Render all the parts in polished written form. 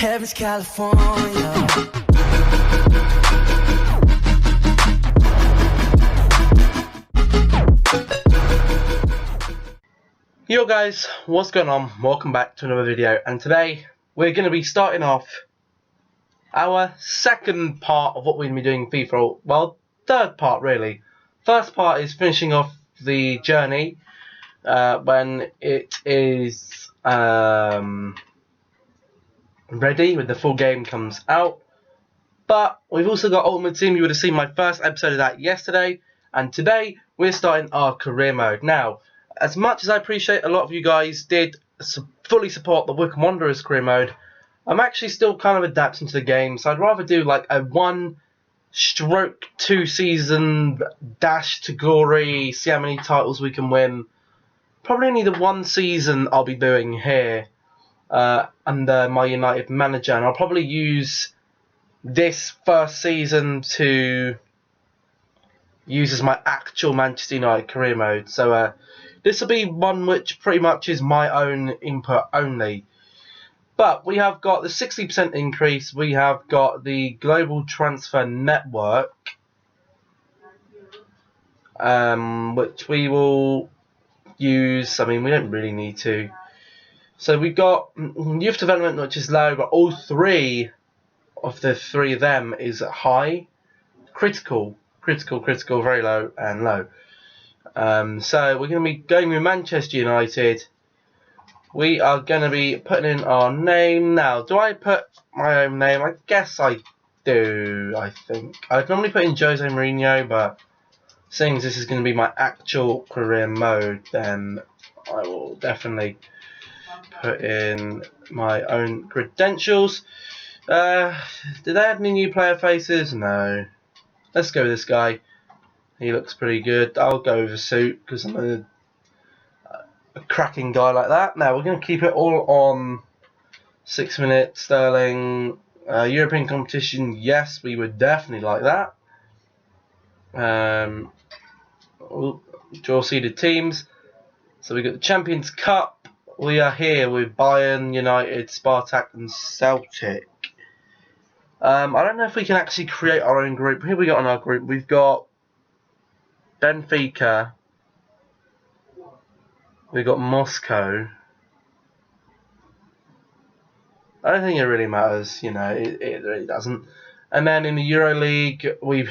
Heaven's California. Yo guys, what's going on? Welcome back to another video, and today we're going to be starting off our second part of what we're going to be doing in FIFA. Well, third part really. First part is finishing off the journey when it is ready, when the full game comes out. But we've also got Ultimate Team. You would have seen my first episode of that yesterday, and today we're starting our career mode. Now, as much as I appreciate a lot of you guys did fully support the Wycombe Wanderers career mode, I'm actually still kind of adapting to the game, so I'd rather do like a 1/2 season dash to glory, see how many titles we can win. Probably only the one season I'll be doing here under my United manager, and I'll probably use this first season to use as my actual Manchester United career mode. So this will be one which pretty much is my own input only. But we have got the 60% increase, we have got the global transfer network, which we will use. I mean, we don't really need to. So we've got youth development, which is low, but all three of them is high. Critical, very low, and low. So we're going to be going with Manchester United. We are going to be putting in our name. Now, do I put my own name? I guess I do, I think. I'd normally put in Jose Mourinho, but seeing as this is going to be my actual career mode, then I will definitely put in my own credentials. Did they have any new player faces? No. Let's go with this guy. He looks pretty good. I'll go with a suit because I'm a cracking guy like that. Now we're going to keep it all on 6 minutes. Sterling. European competition, yes, we would definitely like that. Draw seeded teams. So we got the Champions Cup. We are here with Bayern, United, Spartak, and Celtic. I don't know if we can actually create our own group. Here we got in our group. We've got Benfica. We've got Moscow. I don't think it really matters, it really doesn't. And then in the EuroLeague, we've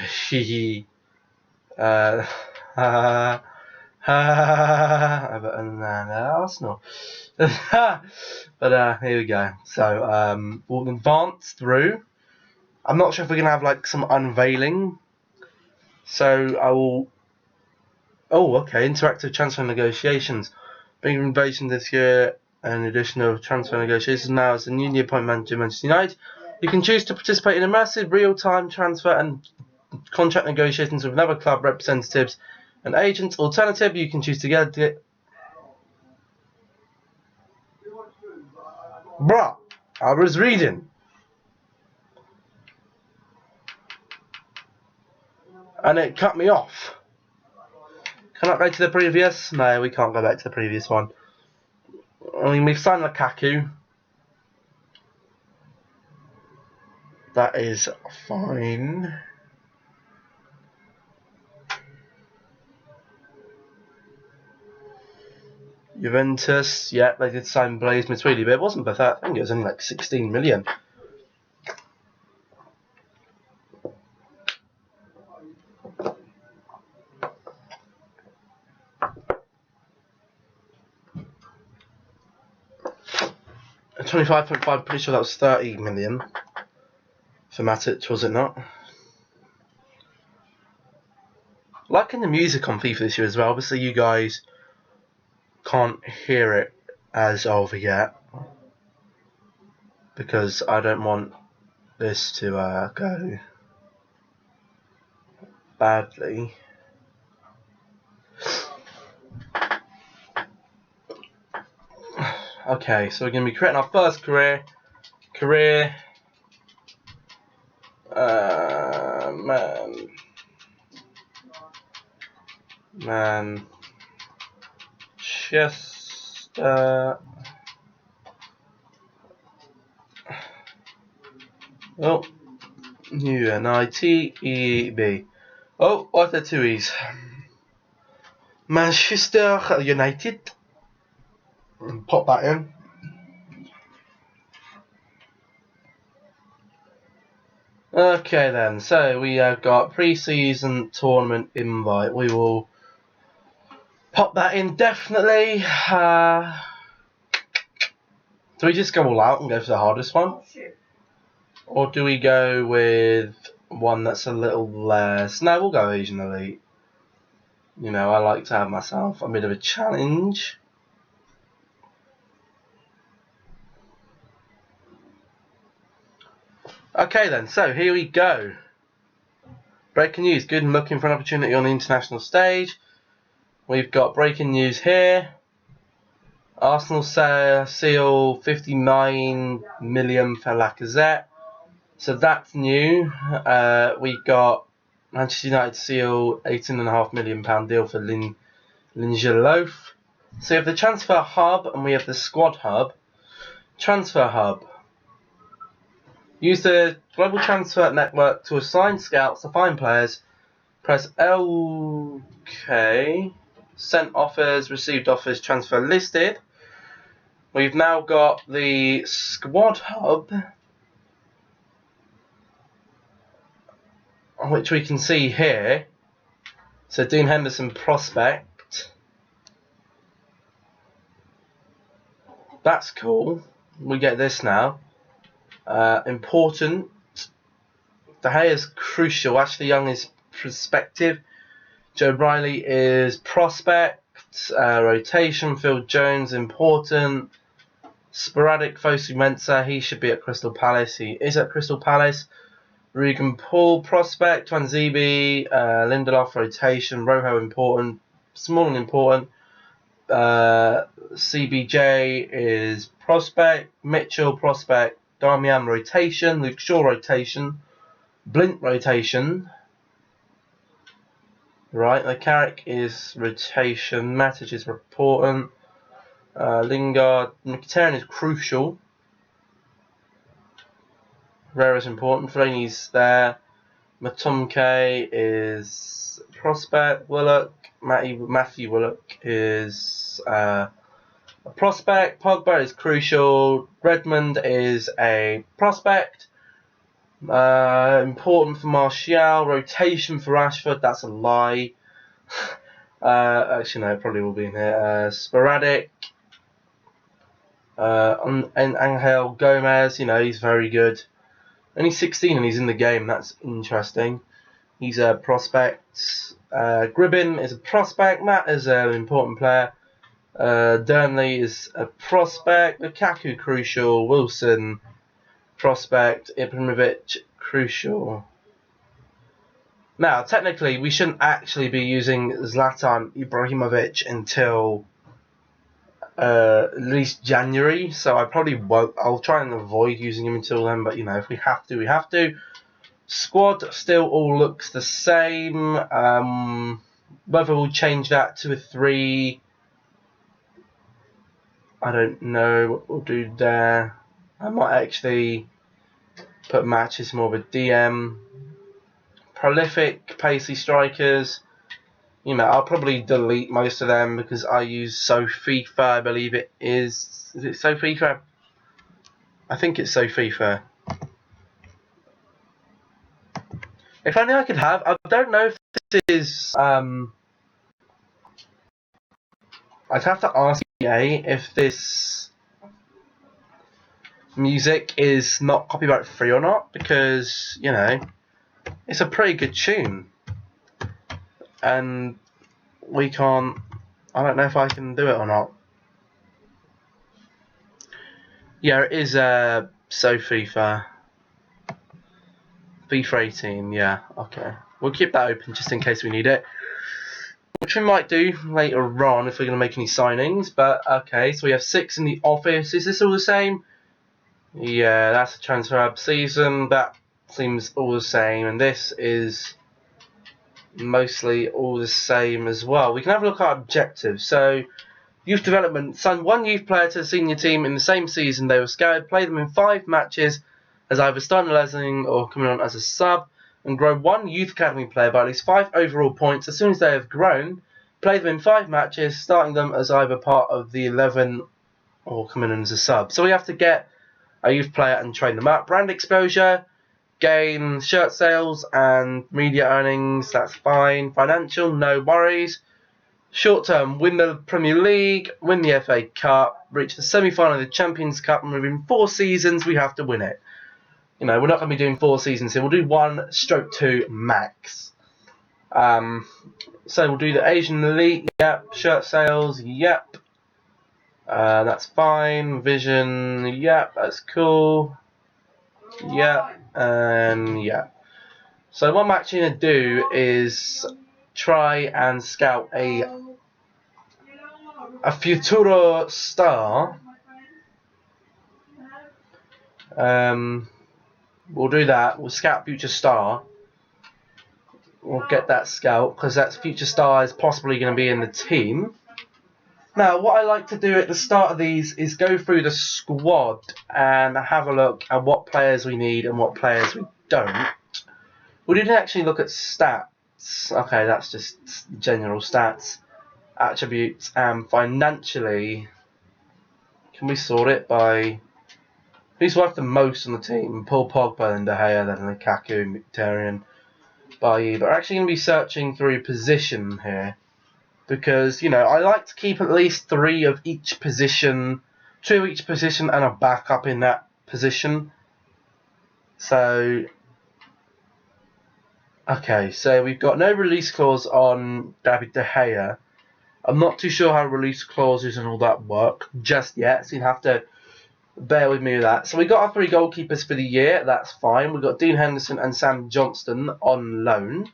Arsenal. But here we go. So we'll advance through. I'm not sure if we're gonna have like some unveiling. So I will. Oh, okay. Interactive transfer negotiations. Big invasion this year. An addition of transfer negotiations now as a newly appointed manager of Manchester United. You can choose to participate in immersive real-time transfer and contract negotiations with another club representatives and agents. Alternative, you can choose to get Bruh, I was reading. And it cut me off. Can I go to the previous? No, we can't go back to the previous one. I mean, we've signed Lukaku. That is fine. Juventus, yeah, they did sign Blaise Matuidi, but it wasn't for that. I think it was only like 16 million. $25.5, pretty sure that was 30 million for Matic, was it not? Liking the music on FIFA this year as well. Obviously, you guys can't hear it as of yet because I don't want this to go badly. Okay, so we're going to be creating our first career. Manchester Oh, UNITEB. Oh, what are two E's? Manchester United. Pop that in. Okay then, so we have got pre-season tournament invite. We will pop that in definitely. Do we just go all out and go for the hardest one? Or do we go with one that's a little less? No, we'll go Asian Elite. You know, I like to have myself a bit of a challenge. Okay then, so here we go. Breaking news, good and looking for an opportunity on the international stage. We've got breaking news here. Arsenal seal 59 million for Lacazette. So that's new. We've got Manchester United seal £18.5 million deal for Lindelof. So we have the transfer hub and we have the squad hub. Transfer hub. Use the global transfer network to assign scouts to find players. Press LK. Sent offers, received offers, transfer listed. We've now got the squad hub, which we can see here. So Dean Henderson prospect. That's cool. We get this now. Important. De Gea is crucial. Ashley Young is prospective. Joe Riley is prospect. Rotation. Phil Jones important. Sporadic. Fosu Mensah. He should be at Crystal Palace. He is at Crystal Palace. Regan Paul prospect. Twanzebe. Lindelof rotation. Rojo important. Smalling important. CBJ is prospect. Mitchell prospect. Darmian rotation. Luke Shaw rotation. Blint rotation. Right, the Carrick is rotation. Matic is important. Lingard. Mkhitaryan is crucial. Rare is important. Fellaini's there. Matumke is prospect. Willock. Matthew Willock is a prospect. Pogba is crucial. Redmond is a prospect. Important for Martial. Rotation for Rashford. That's a lie. Actually, no, it probably will be in here. Sporadic. And Angel Gomez, you know, he's very good. Only 16 and he's in the game. That's interesting. He's a prospect. Gribbin is a prospect. Matt is an important player. Durnley is a prospect. Lukaku crucial. Wilson prospect. Ibrahimovic crucial. Now, technically, we shouldn't actually be using Zlatan Ibrahimovic until at least January. So I probably won't. I'll try and avoid using him until then. But you know, if we have to, we have to. Squad still all looks the same. Whether we'll change that to a 3, I don't know what we'll do there. I might actually put matches more with DM. Prolific, pacey strikers. You know, I'll probably delete most of them because I use SoFIFA, I believe it is. Is it SoFIFA? I think it's SoFIFA. If only I could have. I don't know if this is. I'd have to ask EA if this music is not copyright free or not, because you know it's a pretty good tune, and we can't. I don't know if I can do it or not. Yeah, it is SoFIFA. FIFA 18, yeah, okay. We'll keep that open just in case we need it. Which we might do later on if we're going to make any signings. But, okay, so we have 6 in the office. Is this all the same? Yeah, that's a transfer hub season. That seems all the same. And this is mostly all the same as well. We can have a look at our objectives. So, youth development. Sign 1 youth player to the senior team in the same season they were scouted. Play them in 5 matches as either starting 11 or coming on as a sub, and grow one youth academy player by at least 5 overall points as soon as they have grown. Play them in 5 matches, starting them as either part of the 11 or coming in as a sub. So we have to get a youth player and train them up. Brand exposure, gain shirt sales and media earnings, that's fine. Financial, no worries. Short term, win the Premier League, win the FA Cup, reach the semi-final of the Champions Cup, and within 4 seasons we have to win it. You know, we're not going to be doing 4 seasons here. We'll do 1/2 max. So we'll do the Asian Elite, yep. Shirt sales, yep. That's fine. Vision, yep. That's cool. Yep. And yep. So what I'm actually going to do is try and scout a Futuro star. We'll do that. We'll scout future star. We'll get that scout because that future star is possibly going to be in the team. Now, what I like to do at the start of these is go through the squad and have a look at what players we need and what players we don't. We didn't actually look at stats. Okay, that's just general stats, attributes, and financially. Can we sort it by who's worth the most on the team? Paul Pogba, and De Gea, then Lukaku, Mkhitaryan, Bailly. But we're actually going to be searching through position here. Because, you know, I like to keep at least 3 of each position, 2 of each position and a backup in that position. So, okay, so we've got no release clause on David De Gea. I'm not too sure how release clauses and all that work just yet, so you'll have to bear with me with that. So we got our 3 goalkeepers for the year, that's fine. We've got Dean Henderson and Sam Johnston on loan.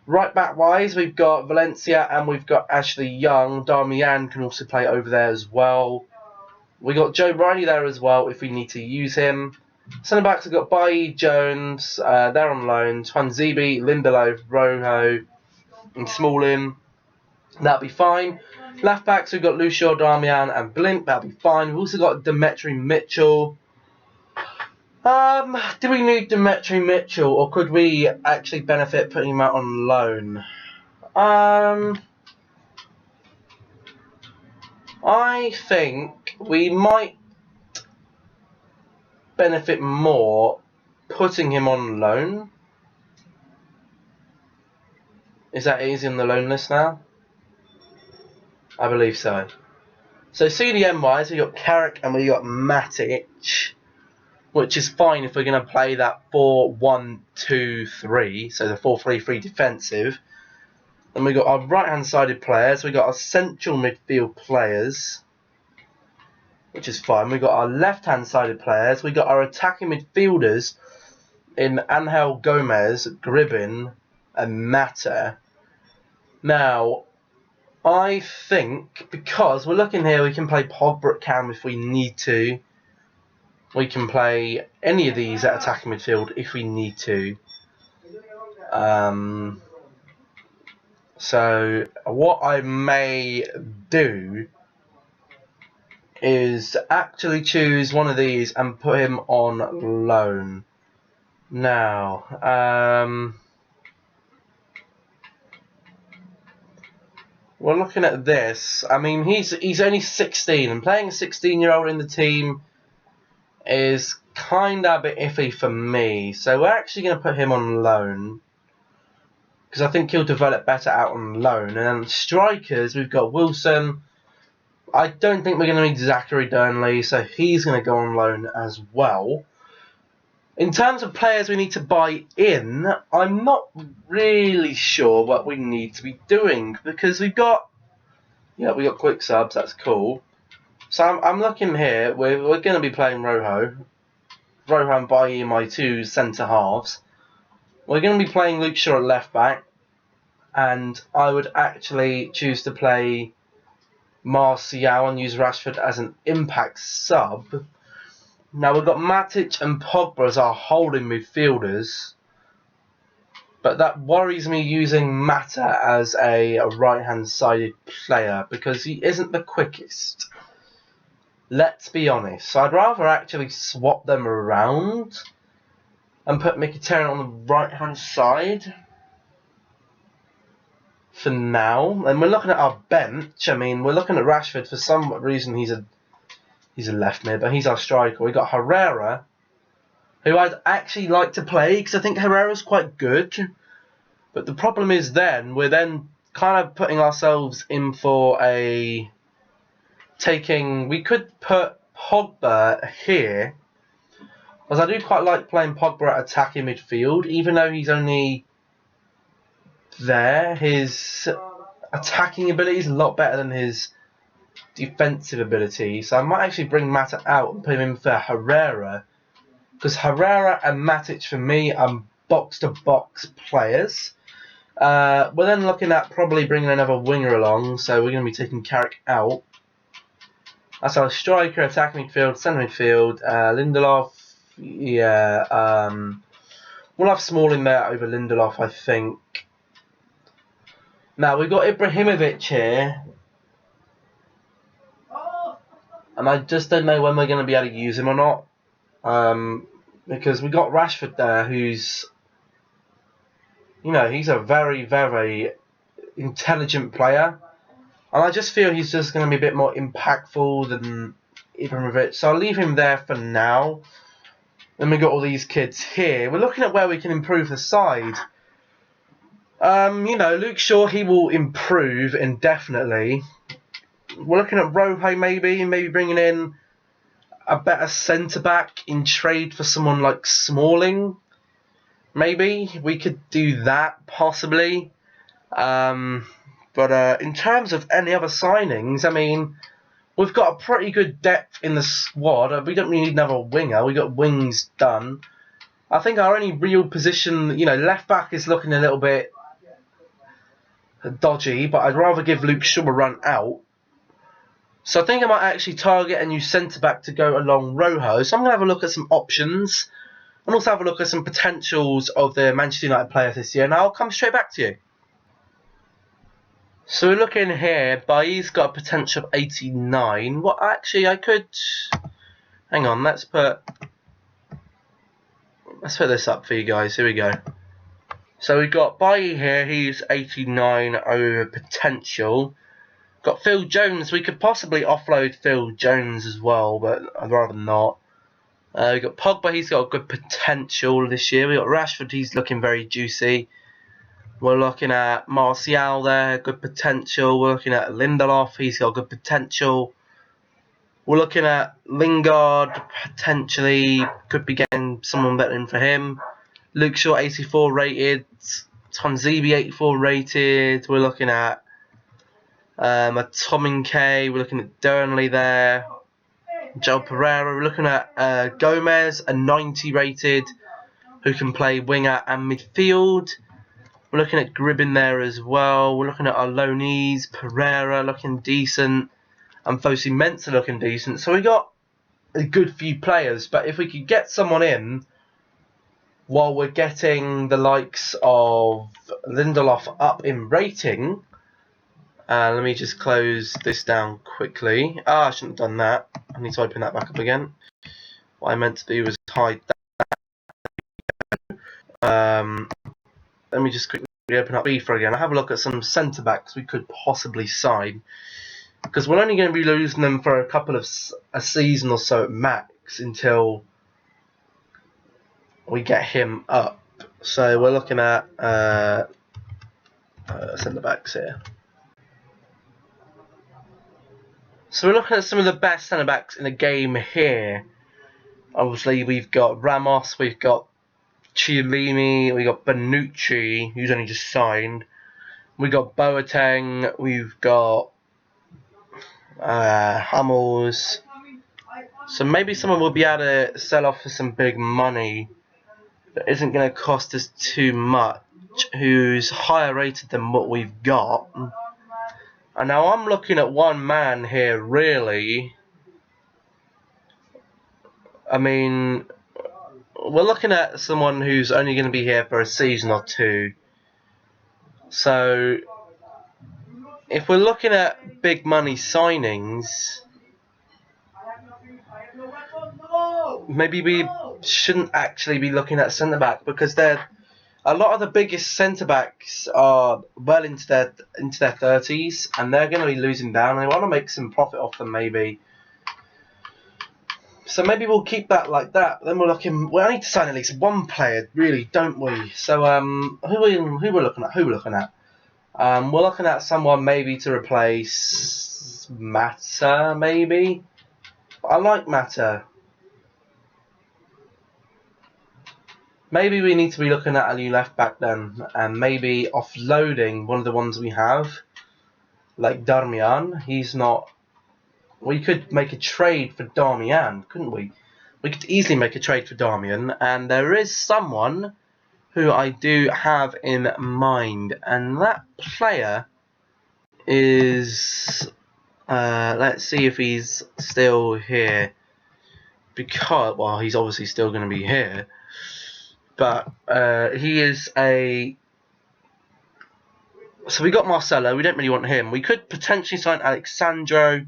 Right back wise, we've got Valencia and we've got Ashley Young. Darmian can also play over there as well. We got Joe Riley there as well if we need to use him. Centre backs we've got Bailly, Jones, they're on loan. Twanzebe, Lindelof, Rojo, and Smalling. That'll be fine. Left backs we've got Lucio, Darmian, and Blint. That'll be fine. We've also got Demetri Mitchell. Do we need Demetri Mitchell, or could we actually benefit putting him out on loan? I think we might benefit more putting him on loan. Is that easy on the loan list now? I believe so. So CDM wise, we got Carrick and we got Matic, which is fine if we're going to play that 4-1-2-3, so the 4-3-3 defensive. And we got our right-hand sided players, we got our central midfield players, which is fine. We got our left-hand sided players, we got our attacking midfielders in Angel Gomez, Gribin, and Mata. Now, I think because we're looking here, we can play Pogba at cam if we need to. We can play any of these at attacking midfield if we need to. So what I may do is actually choose one of these and put him on loan. Now, we're looking at this. I mean, he's only 16, and playing a 16-year-old in the team is kind of a bit iffy for me. So we're actually going to put him on loan because I think he'll develop better out on loan. And then strikers, we've got Wilson. I don't think we're going to need Zachary Burnley, so he's going to go on loan as well. In terms of players we need to buy in, I'm not really sure what we need to be doing because we got quick subs. That's cool. So I'm looking here. We're going to be playing Rojo and Bailly, my 2 centre halves. We're going to be playing Luke Shaw at left back, and I would actually choose to play Martial and use Rashford as an impact sub. Now we've got Matic and Pogba as our holding midfielders, but that worries me using Mata as a right-hand sided player because he isn't the quickest. Let's be honest. So I'd rather actually swap them around and put Mkhitaryan on the right-hand side for now. And we're looking at our bench. I mean, we're looking at Rashford. For some reason, he's a left mid, but he's our striker. We got Herrera, who I'd actually like to play because I think Herrera's quite good. But the problem is we're then kind of putting ourselves in for we could put Pogba here, because I do quite like playing Pogba at attacking midfield, even though he's only there. His attacking ability is a lot better than his defensive ability, so I might actually bring Mata out and put him in for Herrera, because Herrera and Matic for me are box-to-box players. We're then looking at probably bringing another winger along, so we're going to be taking Carrick out. That's our striker, attacking midfield, centre midfield, Lindelof. Yeah, we'll have Smalling there over Lindelof, I think. Now we've got Ibrahimovic here, and I just don't know when we're going to be able to use him or not, because we got Rashford there, who's, he's a very, very intelligent player. And I just feel he's just going to be a bit more impactful than Ibrahimovic. So I'll leave him there for now. Then we got all these kids here. We're looking at where we can improve the side. Luke Shaw, he will improve indefinitely. We're looking at Rojo maybe bringing in a better centre-back in trade for someone like Smalling. Maybe we could do that, possibly. But in terms of any other signings, I mean, we've got a pretty good depth in the squad. We don't really need another winger. We got wings done. I think our only real position, left back is looking a little bit dodgy, but I'd rather give Luke Shaw a run out. So I think I might actually target a new centre back to go along Rojo. So I'm going to have a look at some options and also have a look at some potentials of the Manchester United players this year. And I'll come straight back to you. So we're looking here, Bailly's got a potential of 89. What actually I could... Hang on, let's put this up for you guys. Here we go. So we've got Bailly here, he's 89 over potential. Got Phil Jones, we could possibly offload Phil Jones as well, but I'd rather not. We've got Pogba, he's got a good potential this year. We've got Rashford, he's looking very juicy. We're looking at Martial there, good potential. We're looking at Lindelof, he's got good potential. We're looking at Lingard, potentially could be getting someone better in for him. Luke Shaw, 84 rated. Tonzibi, 84 rated. We're looking at a Tom and K. We're looking at Durnley there. Joe Pereira. We're looking at Gomez, a 90 rated, who can play winger and midfield. We're looking at Gribbin there as well. We're looking at our loanees. Pereira looking decent. And Fosu Mensah looking decent. So we got a good few players. But if we could get someone in while we're getting the likes of Lindelof up in rating. Let me just close this down quickly. I shouldn't have done that. I need to open that back up again. What I meant to do was hide that. Let me just quickly open up FIFA again. I'll have a look at some centre-backs we could possibly sign. Because we're only going to be losing them for a season or so at max until we get him up. So we're looking at centre-backs here. So we're looking at some of the best centre-backs in the game here. Obviously we've got Ramos, we've got Chiellini, we've got Bonucci, who's only just signed. We've got Boateng, we've got Hummels. So maybe someone will be able to sell off for some big money that isn't going to cost us too much, who's higher rated than what we've got. And now I'm looking at one man here, really. I mean, we're looking at someone who's only going to be here for a season or two. So, if we're looking at big money signings, maybe we shouldn't actually be looking at centre back, because a lot of the biggest centre backs are well into their 30s, and they're going to be losing down. They want to make some profit off them, maybe. So maybe we'll keep that like that. But then we're looking. We need to sign at least one player, really, don't we? So who we're looking at? We're looking at someone maybe to replace Mata, maybe. I like Mata. Maybe we need to be looking at a new left back then, and maybe offloading one of the ones we have, like Darmian. He's not. We could make a trade for Darmian, couldn't we? We could easily make a trade for Darmian, and there is someone who I do have in mind, and that player is. Let's see if he's still here, because well, he's obviously still going to be here. But he is a. So we got Marcelo. We don't really want him. We could potentially sign Alexandro.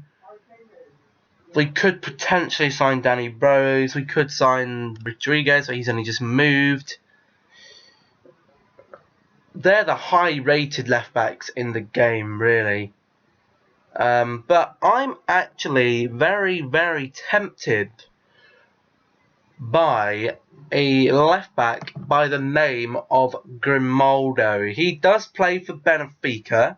We could potentially sign Danny Rose. We could sign Rodriguez, but he's only just moved. They're the high-rated left backs in the game, really. But I'm actually very, very tempted by a left back by the name of Grimaldo. He does play for Benfica.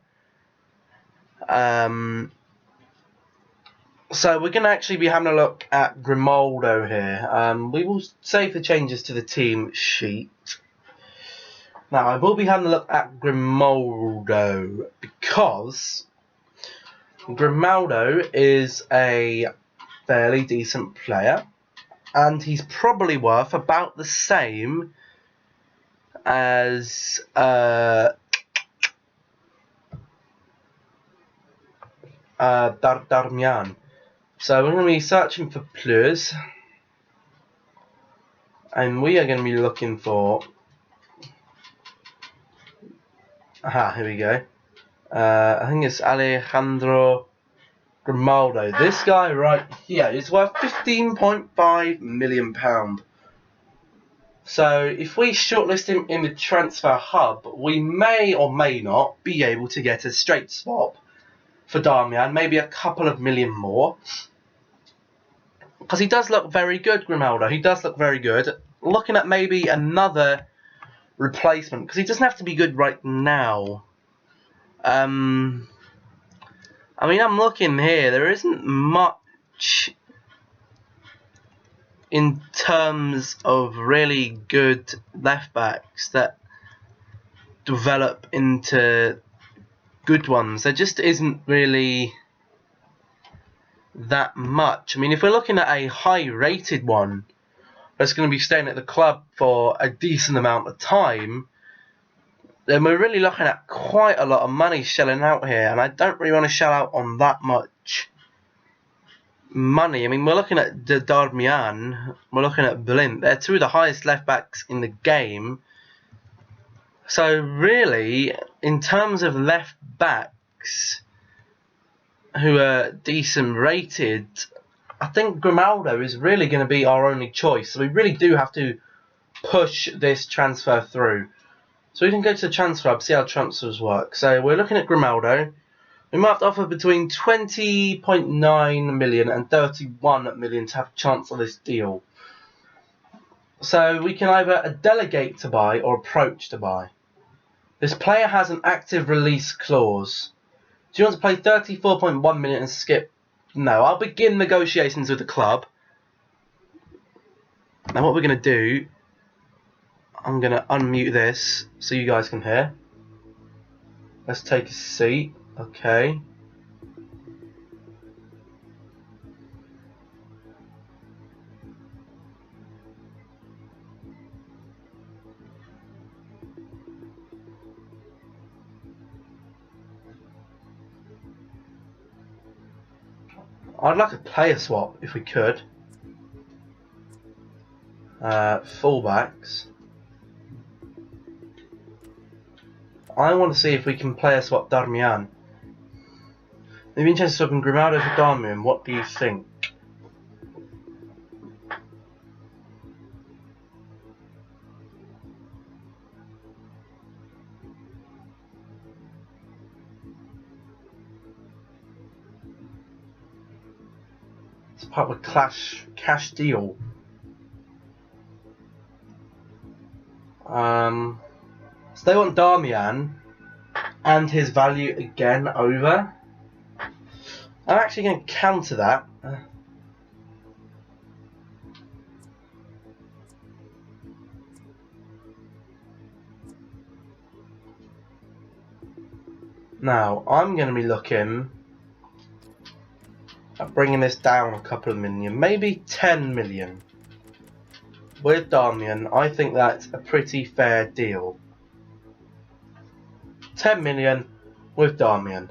So we're going to actually be having a look at Grimaldo here. We will save the changes to the team sheet. Now I will be having a look at Grimaldo because Grimaldo is a fairly decent player. And he's probably worth about the same as Darmian. So we're going to be searching for players, and we are going to be looking for. Aha, here we go. I think it's Alejandro Grimaldo. This guy right here is worth £15.5 million. So if we shortlist him in the transfer hub, we may or may not be able to get a straight swap for Darmian, maybe a couple of million more. Because he does look very good, Grimaldo. He does look very good. Looking at maybe another replacement, because he doesn't have to be good right now. I mean, I'm looking here. There isn't much in terms of really good left backs that develop into good ones. There just isn't really that much. I mean, if we're looking at a high-rated one that's going to be staying at the club for a decent amount of time, then we're really looking at quite a lot of money shelling out here, and I don't really want to shell out on that much money. I mean, we're looking at Darmian, we're looking at Blint. They're two of the highest left backs in the game. So really, in terms of left backs who are decent rated, I think Grimaldo is really going to be our only choice. So we really do have to push this transfer through. So we can go to the transfer hub, see how transfers work. So we're looking at Grimaldo. We might have to offer between 20.9 million and 31 million to have a chance on this deal. So we can either delegate to buy or approach to buy. This player has an active release clause. Do you want to play 34.1 million and skip? No, I'll begin negotiations with the club. Now what we're going to do, I'm going to unmute this so you guys can hear. Let's take a seat. Okay. I'd like a player swap if we could. Fullbacks. I want to see if we can player swap Darmian. Maybe interested in swapping Grimaldo for Darmian. What do you think? part of a cash deal. So they want Darmian and his value again over. I'm actually going to counter that. Now, I'm going to be looking at bringing this down a couple of million, maybe 10 million. With Darmian, I think that's a pretty fair deal. 10 million with Darmian.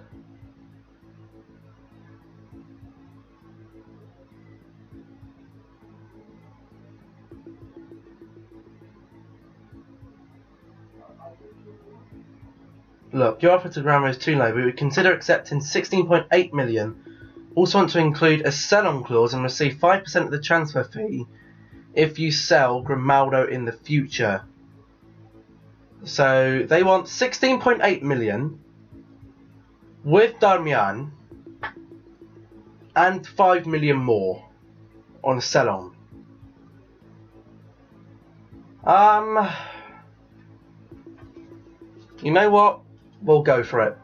Look, your offer to Grandma is too low. We would consider accepting 16.8 million. Also want to include a sell-on clause and receive 5% of the transfer fee if you sell Grimaldo in the future. So they want 16.8 million with Darmian and 5 million more on a sell-on. You know what? We'll go for it.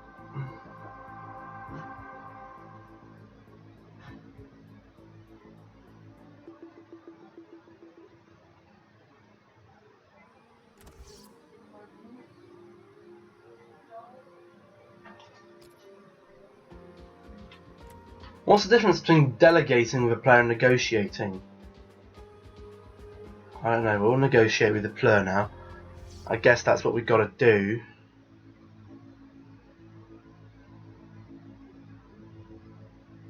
What's the difference between delegating with a player and negotiating? I don't know, we'll negotiate with the player now. I guess that's what we've got to do.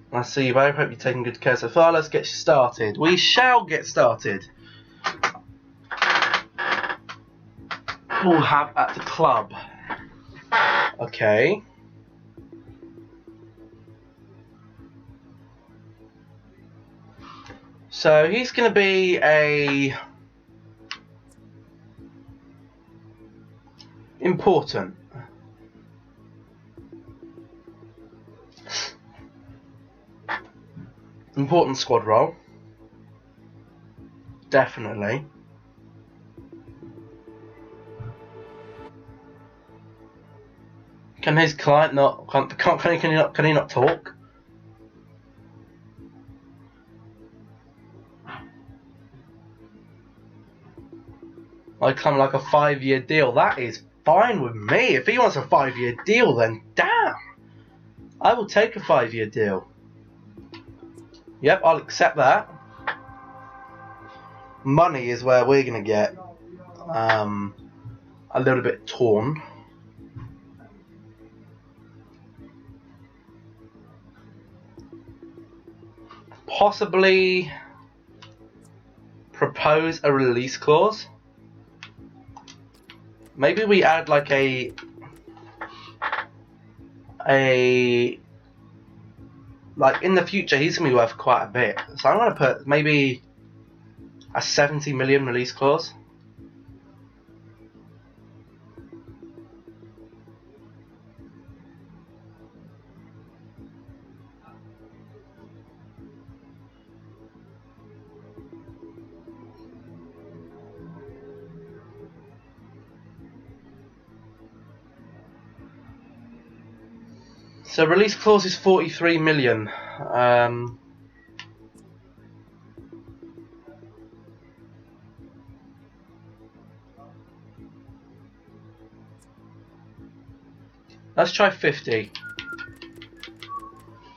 I see you both. Hope you're taking good care so far. Let's get started. We shall get started. We'll have at the club. Okay. So he's going to be a important squad role. Definitely. Can his client not? Can he not talk? I come like a 5-year deal. That is fine with me. If he wants a 5-year deal, then damn, I will take a 5-year deal. Yep, I'll accept that. Money is where we're gonna get a little bit torn. Possibly propose a release clause. Maybe we add like a like in the future he's gonna be worth quite a bit. So I'm gonna put maybe a 70 million release clause. So release clause is 43 million. Let's try 50.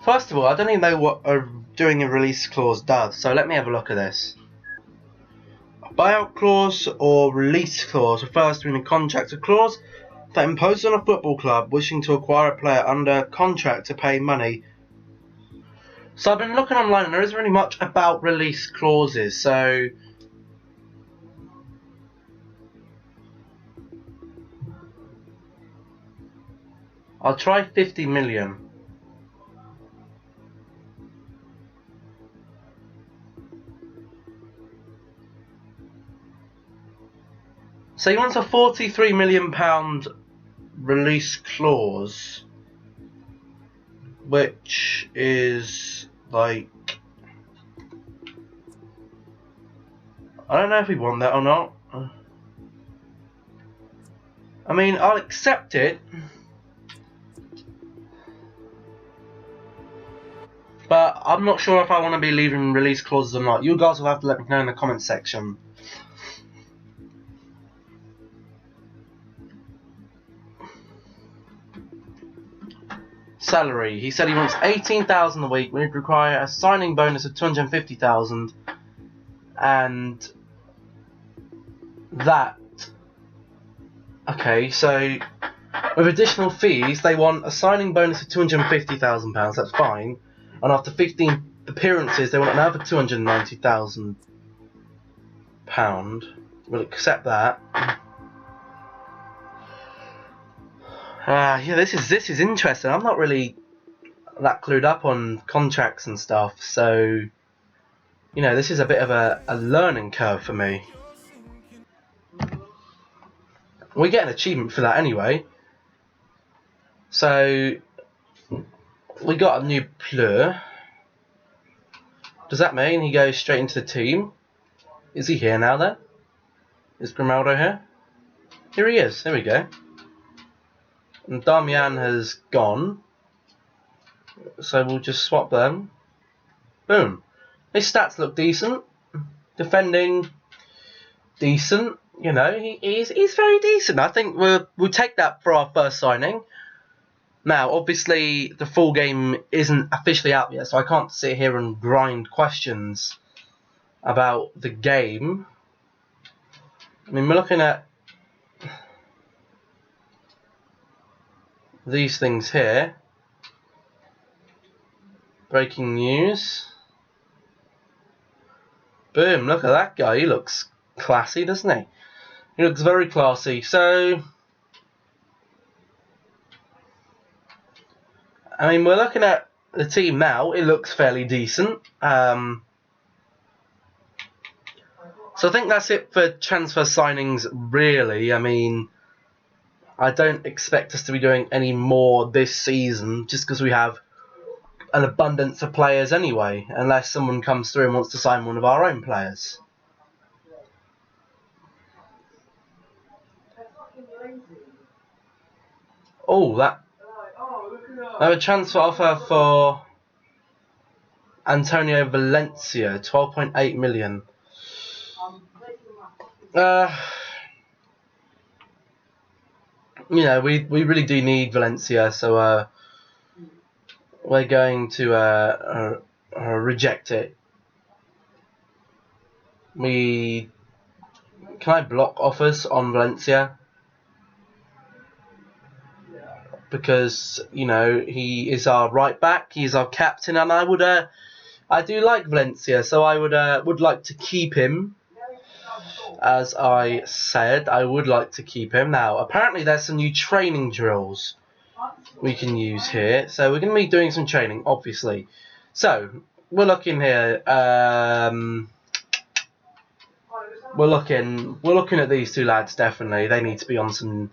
First of all, I don't even know what doing a release clause does, so let me have a look at this. A buyout clause or release clause refers to a contract, a clause that imposes on a football club wishing to acquire a player under contract to pay money. So I've been looking online and there isn't really much about release clauses, so I'll try 50 million. So he wants a £43 million release clause, which is like I don't know if we want that or not. I mean, I'll accept it. But I'm not sure if I want to be leaving release clauses or not. You guys will have to let me know in the comment section. Salary. He said he wants 18,000 a week. We'd require a signing bonus of 250,000, and that. Okay, so with additional fees, they want a signing bonus of £250,000. That's fine, and after 15 appearances, they want another £290,000. We'll accept that. Yeah, this is interesting. I'm not really that clued up on contracts and stuff, so you know, this is a bit of a learning curve for me. We get an achievement for that anyway. So we got a new pleur. Does that mean he goes straight into the team? Is he here now then? Is Grimaldo here? Here he is. There we go. And Damian has gone. So we'll just swap them. Boom. His stats look decent. Defending, decent. You know, he's very decent. I think we'll take that for our first signing. Now, obviously, the full game isn't officially out yet, so I can't sit here and grind questions about the game. I mean, we're looking at these things here. Breaking news. Boom, look at that guy. He looks classy, doesn't he? He looks very classy. So, I mean, we're looking at the team now. It looks fairly decent. So I think that's it for transfer signings, really. I mean, I don't expect us to be doing any more this season, just because we have an abundance of players anyway, unless someone comes through and wants to sign one of our own players. Oh, that. I have a transfer offer for Antonio Valencia, 12.8 million. You know, we really do need Valencia, so we're going to reject it. Can I block offers on Valencia? Because, you know, he is our right back, he's our captain, and I do like Valencia, so I would like to keep him. As I said, I would like to keep him. Now, apparently there's some new training drills we can use here, so we're going to be doing some training, obviously. So, we're looking here, we're looking at these two lads, definitely. They need to be on some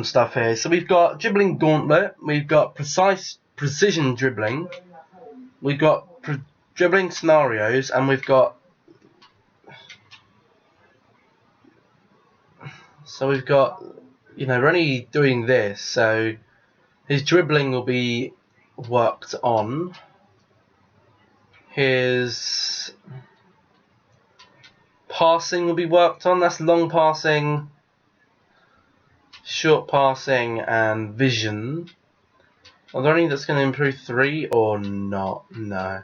stuff here. So we've got dribbling gauntlet, we've got precision dribbling, we've got dribbling scenarios, and we've got you know, we're only doing this, so his dribbling will be worked on. His passing will be worked on. That's long passing, short passing, and vision. Are there any that's going to improve 3 or not? No.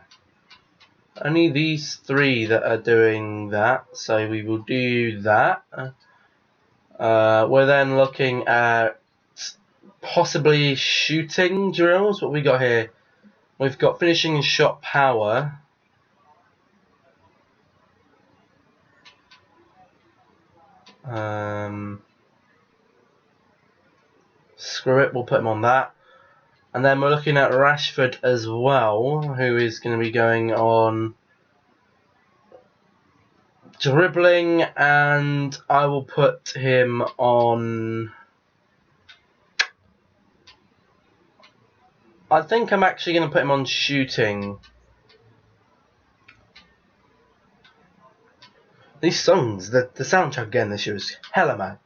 Only these 3 that are doing that, so we will do that. We're then looking at possibly shooting drills. What we got here? We've got finishing and shot power. Screw it, we'll put him on that. And then we're looking at Rashford as well, who is going to be going on dribbling, and I will put him on. I think I'm actually going to put him on shooting. These songs, the soundtrack again this year is hella mad.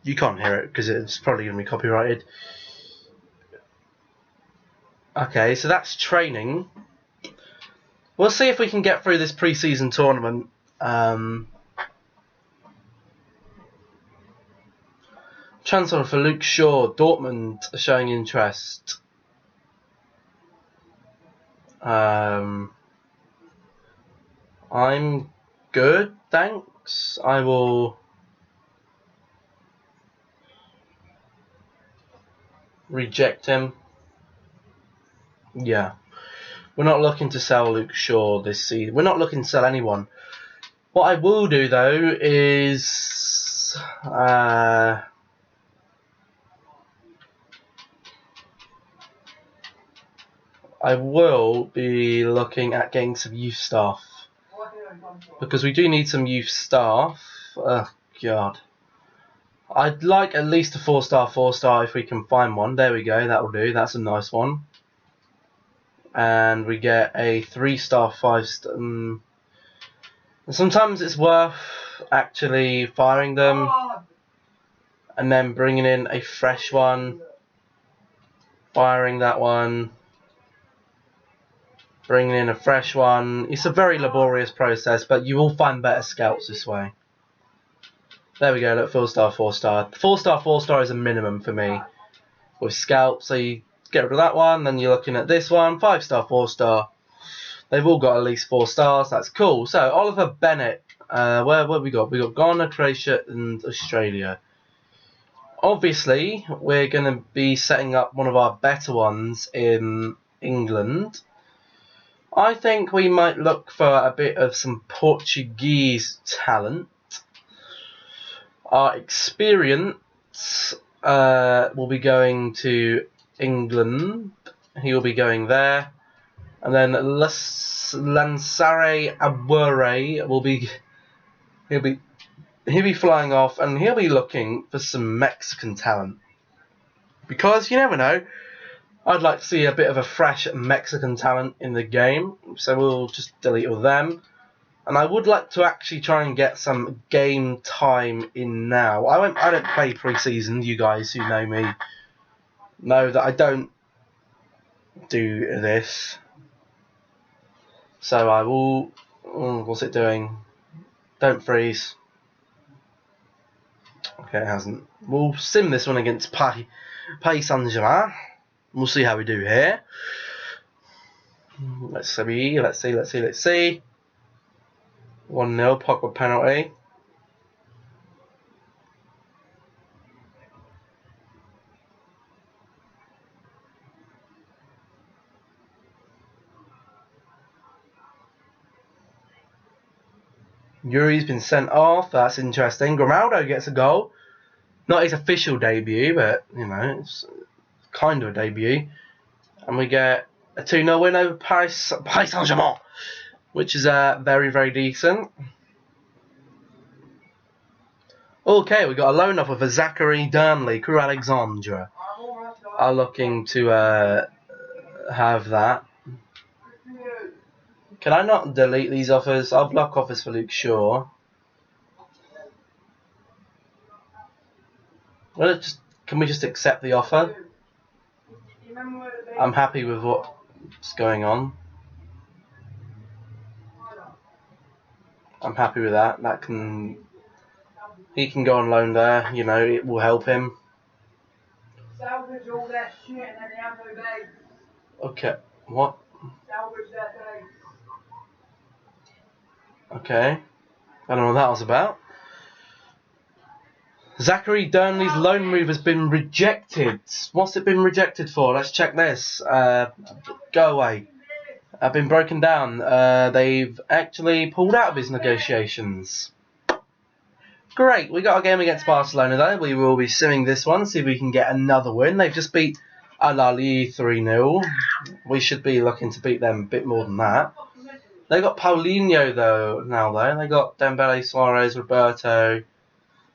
You can't hear it because it's probably going to be copyrighted. Okay, so that's training. We'll see if we can get through this pre-season tournament. Transfer for Luke Shaw. Dortmund are showing interest. I'm good, thanks. I will reject him. Yeah. We're not looking to sell Luke Shaw this season. We're not looking to sell anyone. What I will do, though, is... I will be looking at getting some youth staff. Because we do need some youth staff. Oh, God. I'd like at least a 4-star if we can find one. There we go, that'll do. That's a nice one. And we get a 3-star, 5-star. Sometimes it's worth actually firing them and then bringing in a fresh one, firing that one, bringing in a fresh one. It's a very laborious process, but you will find better scouts this way. There we go, look, 4-star, 4-star. 4-star, 4-star is a minimum for me with scouts. So you get rid of that one, then you're looking at this one, 5-star, 4-star. They've all got at least 4 stars. That's cool. So Oliver Bennett, where have we got? We got Ghana, Croatia, and Australia. Obviously, we're going to be setting up one of our better ones in England. I think we might look for a bit of some Portuguese talent. Our experience will be going to England. He will be going there. And then Lansare Abuere will be he'll be flying off, and he'll be looking for some Mexican talent. Because you never know, I'd like to see a bit of a fresh Mexican talent in the game. So we'll just delete all them. And I would like to actually try and get some game time in now. I don't play pre-season. You guys who know me know that I don't do this. So I will... what's it doing? Don't freeze. Okay, it hasn't. We'll sim this one against Paris Saint-Germain. We'll see how we do here. Let's see. 1-0, Pogba penalty. Yuri's been sent off. That's interesting. Grimaldo gets a goal. Not his official debut, but, you know, it's kind of a debut. And we get a 2-0 win over Paris Saint-Germain, which is very, very decent. Okay, we got a loan offer for Zachary Durnley. Crew Alexandra are looking to have that. Can I not delete these offers? I'll block offers for Luke Shaw. Well, can we just accept the offer? I'm happy with what's going on. I'm happy with that. He can go on loan there. You know, it will help him. Okay, what? Okay, I don't know what that was about. Zachary Durnley's loan move has been rejected. What's it been rejected for? Let's check this. Go away. I've been broken down. They've actually pulled out of his negotiations. Great. We got a game against Barcelona though. We will be simming this one, see if we can get another win. They've just beat Al Ahly 3-0. We should be looking to beat them a bit more than that. They got Paulinho though. They got Dembele, Suarez, Roberto.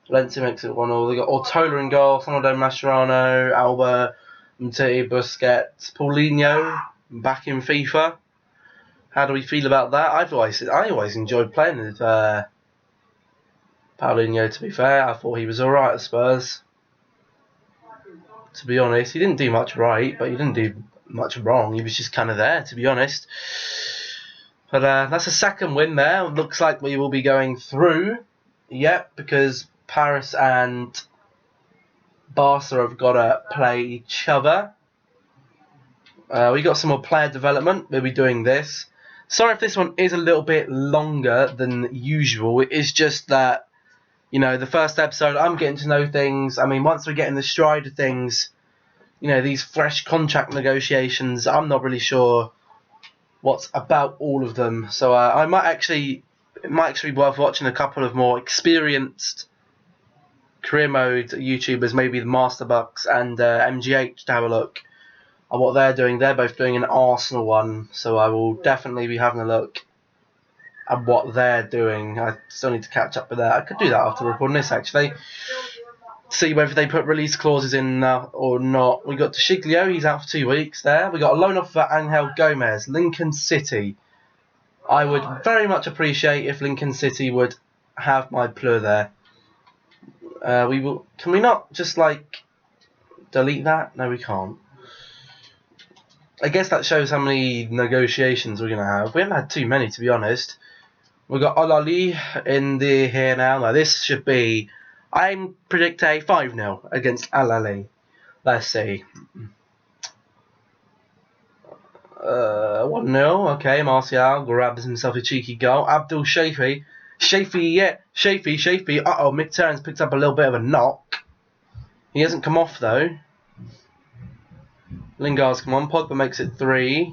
Valencia makes it 1-0. They got Ortola in goal, Ronaldo, Mascherano, Alba, Umtiti, Busquets, Paulinho back in FIFA. How do we feel about that? I always enjoyed playing with Paulinho, to be fair. I thought he was alright at Spurs. To be honest, he didn't do much right, but he didn't do much wrong. He was just kind of there, to be honest. But that's a second win there. Looks like we will be going through. Yep, because Paris and Barca have got to play each other. We got some more player development. We'll be doing this. Sorry if this one is a little bit longer than usual. It is just that, you know, the first episode, I'm getting to know things. I mean, once we get in the stride of things, you know, these fresh contract negotiations, I'm not really sure what's about all of them. So it might actually be worth watching a couple of more experienced career mode YouTubers, maybe the Masterbucks and MGH, to have a look at what they're doing. They're both doing an Arsenal one, so I will definitely be having a look at what they're doing. I still need to catch up with that. I could do that after recording this, actually. See whether they put release clauses in or not. We got Deschiglio, he's out for 2 weeks there. We got a loan offer for Angel Gomez, Lincoln City. I would very much appreciate if Lincoln City would have my plur there. Can we not just like delete that? No, we can't. I guess that shows how many negotiations we're gonna have. We haven't had too many, to be honest. We've got Olali in here now. Now this should be, I predict a 5-0 against Al-Ali. Let's see. 1-0. Okay, Martial grabs himself a cheeky goal. Abdul Shafi. Shafi. Uh-oh, Mkhitaryan's picked up a little bit of a knock. He hasn't come off, though. Lingard's come on. Pogba makes it 3.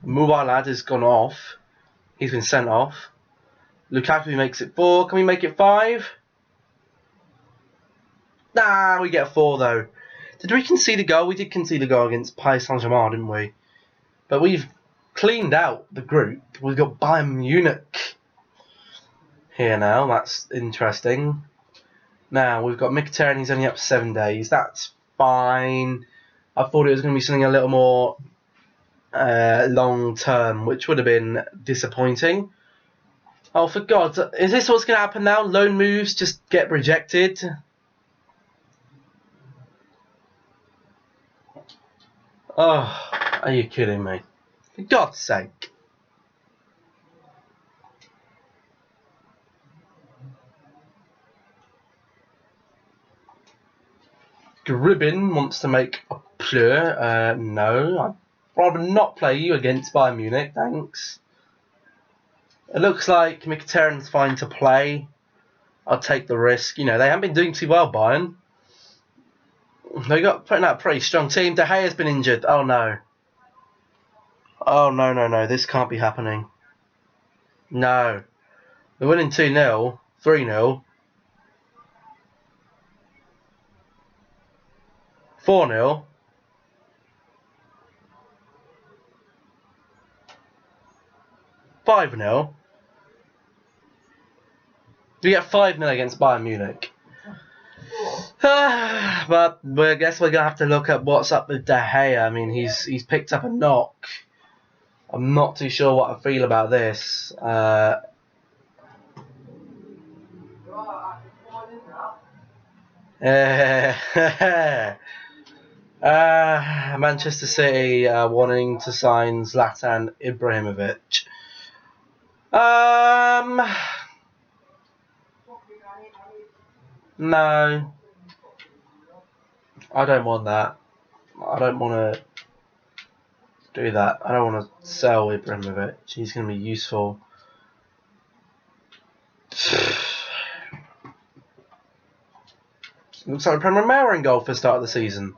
Mubalad has gone off. He's been sent off. Lukaku makes it 4. Can we make it 5? Nah, we get a 4, though. Did we concede a goal? We did concede a goal against Paris Saint-Germain, didn't we? But we've cleaned out the group. We've got Bayern Munich here now. That's interesting. Now, we've got Mkhitaryan. He's only up for 7 days. That's fine. I thought it was going to be something a little more long-term, which would have been disappointing. Oh, for God. Is this what's going to happen now? Loan moves just get rejected? Oh, are you kidding me? For God's sake. Gribin wants to make a plur. No, I'd rather not play you against Bayern Munich, thanks. It looks like Mkhitaryan's fine to play. I'll take the risk. You know, they haven't been doing too well, Bayern. They got putting out a pretty strong team. De Gea's been injured. Oh no. Oh no. This can't be happening. No. We're winning 2-0, 3-0, 4-0. 5-0. We get 5-0 against Bayern Munich. But I guess we're going to have to look at what's up with De Gea. I mean, he's picked up a knock. I'm not too sure what I feel about this. Manchester City wanting to sign Zlatan Ibrahimovic. No. I don't want that. I don't want to do that. I don't want to sell Ibrahimovic. He's going to be useful. Looks like Premier in goal for the start of the season.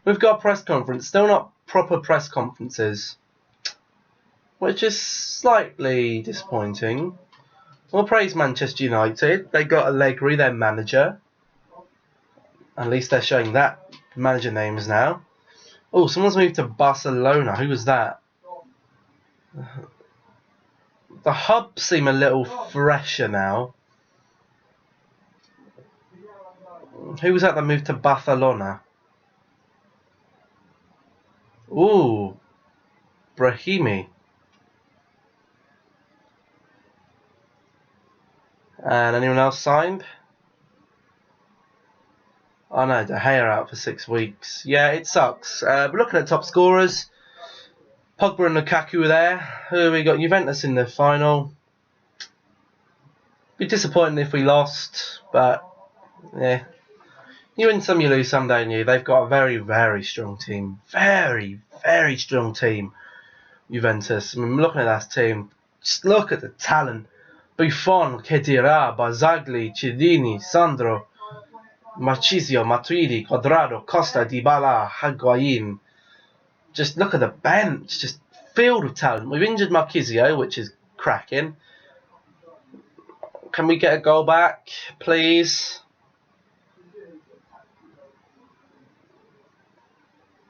We've got a press conference. Still not proper press conferences, which is slightly disappointing. We'll praise Manchester United. They got Allegri, their manager. At least they're showing that manager names now. Oh, someone's moved to Barcelona. Who was that? The hubs seem a little fresher now. Who was that moved to Barcelona? Ooh, Brahimi. And anyone else signed? Oh no, De Gea out for 6 weeks. Yeah, it sucks. But looking at top scorers, Pogba and Lukaku were there. Who we got? Juventus in the final. Be disappointing if we lost, but yeah. You win some, you lose some, don't you? They've got a very, very strong team. Very, very strong team, Juventus. I mean, looking at that team, just look at the talent. Buffon, Khedira, Barzagli, Chiellini, Sandro, Marchisio, Matuidi, Quadrado, Costa, Dybala, Higuain. Just look at the bench, just filled with talent. We've injured Marchisio, which is cracking. Can we get a goal back, please?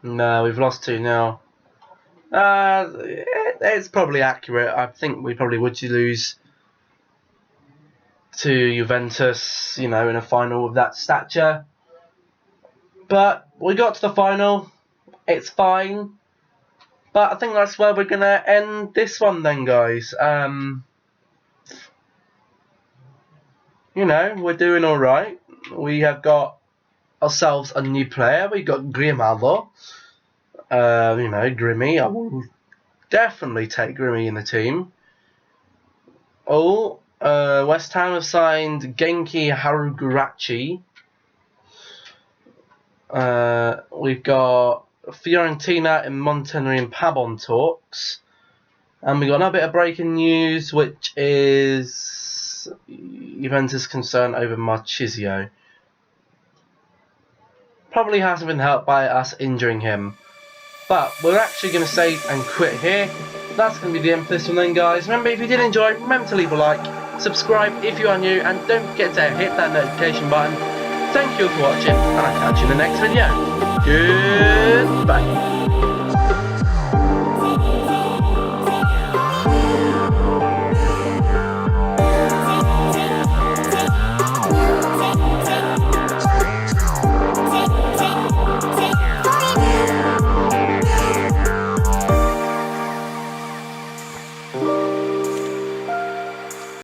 No, we've lost 2-0. It's probably accurate. I think we probably would lose to Juventus, in a final of that stature. But we got to the final. It's fine. But I think that's where we're going to end this one then, guys. We're doing alright. We have got ourselves a new player. We got Grimaldo. Grimmy. I will definitely take Grimmy in the team. West Ham have signed Genki Harugurachi. We've got Fiorentina and Montenegro and Pabon talks. And we got another bit of breaking news, which is Juventus' concern over Marchisio. Probably hasn't been helped by us injuring him. But we're actually going to save and quit here. That's going to be the end of this one then, guys. Remember, if you did enjoy, remember to leave a like, subscribe if you are new, and don't forget to hit that notification button. Thank you for watching, and I'll catch you in the next video. Goodbye.